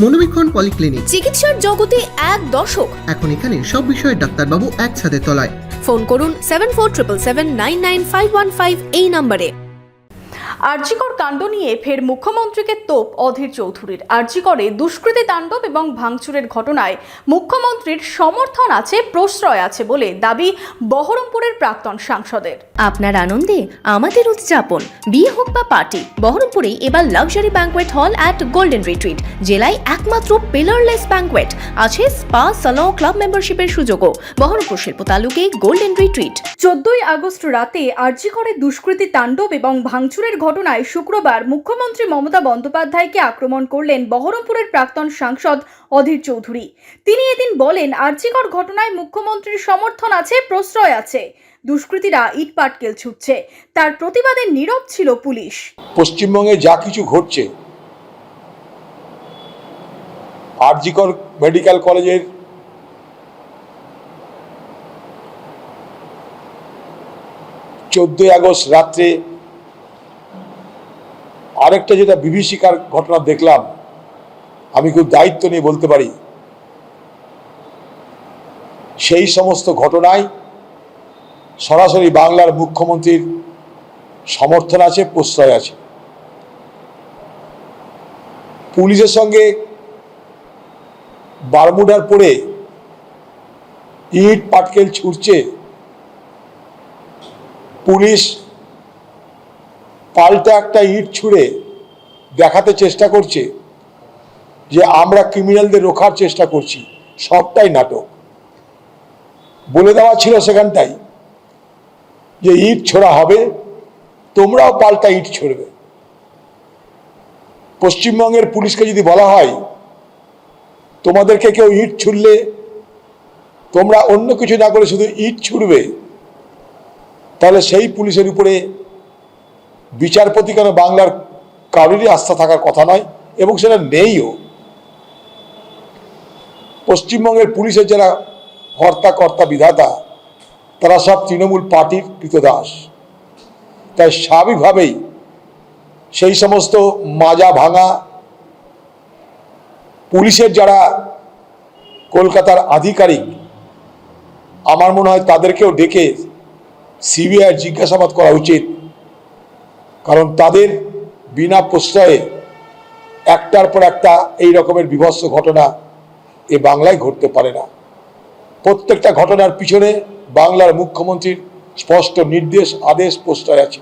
মনোবীক্ষণ polyclinic, চিকিৎসার জগতে এক দশক। এখন এখানে সব বিষয়ে ডাক্তারবাবু এক ছাদের তলায়। ফোন করুন 7477799515 এই নম্বরে। আরজিকর কাণ্ড নিয়ে ফের মুখ্যমন্ত্রীকে তোপ অধীর চৌধুরীর। আরজিকরে দুষ্কৃতী তাণ্ডব এবং ভাঙচুরের ঘটনায় মুখ্যমন্ত্রীর সমর্থন আছে, প্রশ্রয় আছে বলে দাবি বহরমপুরের প্রাক্তন সাংসদের। আপনার আনন্দে আমাদের উদযাপন, বিয়ে হোক বা পার্টি, বহরমপুরে এবার luxury banquet hall at golden retreat. জেলায় একমাত্র পিলারলেস ব্যাঙ্কোয়েট, আছে স্পা, সালন, ক্লাব মেম্বারশিপের সুযোগও। বহরমপুর শিল্প তালুকে গোল্ডেন রিট্রিট। 14ই আগস্ট রাতে আরজিকরে দুষ্কৃতী তাণ্ডব এবং ভাঙচুরের ঘটনায় শুক্রবার মুখ্যমন্ত্রী মমতা বন্দ্যোপাধ্যায়কে আক্রমণ করলেন বহরমপুরের প্রাক্তন সাংসদ অধীর চৌধুরী। তিনি এদিন বলেন, আরজিকর ঘটনায় মুখ্যমন্ত্রীর সমর্থন আছে, প্রশ্রয় আছে। দুষ্কৃতীরা ইট পাটকেল ছুটছে, তার প্রতিবাদে নীরব ছিল পুলিশ। পশ্চিমবঙ্গে যা কিছু ঘটছে, আরজিকর মেডিকেল কলেজের 14ই আগস্ট রাত্রে আরেকটা যেটা বিভীষিকার ঘটনা দেখলাম, আমি খুব দায়িত্ব নিয়ে বলতে পারি, সেই সমস্ত ঘটনায় সরাসরি বাংলার মুখ্যমন্ত্রীর সমর্থন আছে, প্রশ্রয় আছে। পুলিশের সঙ্গে বারমুডার পরে ইট পাটকেল ছুটছে, পুলিশ পাল্টা একটা ইট ছুঁড়ে দেখাতে চেষ্টা করছে যে আমরা ক্রিমিনালদের রোখার চেষ্টা করছি। সবটাই নাটক। বলে দেওয়া ছিল সেখানটাই যে ইট ছোড়া হবে, তোমরাও পাল্টা ইট ছুড়বে। পশ্চিমবঙ্গের পুলিশকে যদি বলা হয় তোমাদেরকে কেউ ইট ছুড়লে তোমরা অন্য কিছু না করে শুধু ইট ছুড়বে, তাহলে সেই পুলিশের উপরে বিচারপতি কেন বাংলার কারোরই আস্থা থাকার কথা নয়, এবং সেটা নেইও। পশ্চিমবঙ্গের পুলিশের যারা হর্তা কর্তা বিধাতা, তারা সব তৃণমূল পার্টির কৃতদাস। তাই স্বাভাবিকভাবেই সেই সমস্ত মাজা ভাঙা পুলিশের যারা কলকাতার আধিকারিক, আমার মনে হয় তাদেরকেও ডেকে সিবিআই জিজ্ঞাসাবাদ করা উচিত। কারণ তাদের বিনা প্রশ্রয়ে একটার পর একটা এই রকমের বিভৎস ঘটনা এ বাংলায় ঘটতে পারে না। প্রত্যেকটা ঘটনার পিছনে বাংলার মুখ্যমন্ত্রীর স্পষ্ট নির্দেশ, আদেশ, প্রশ্রয় আছে।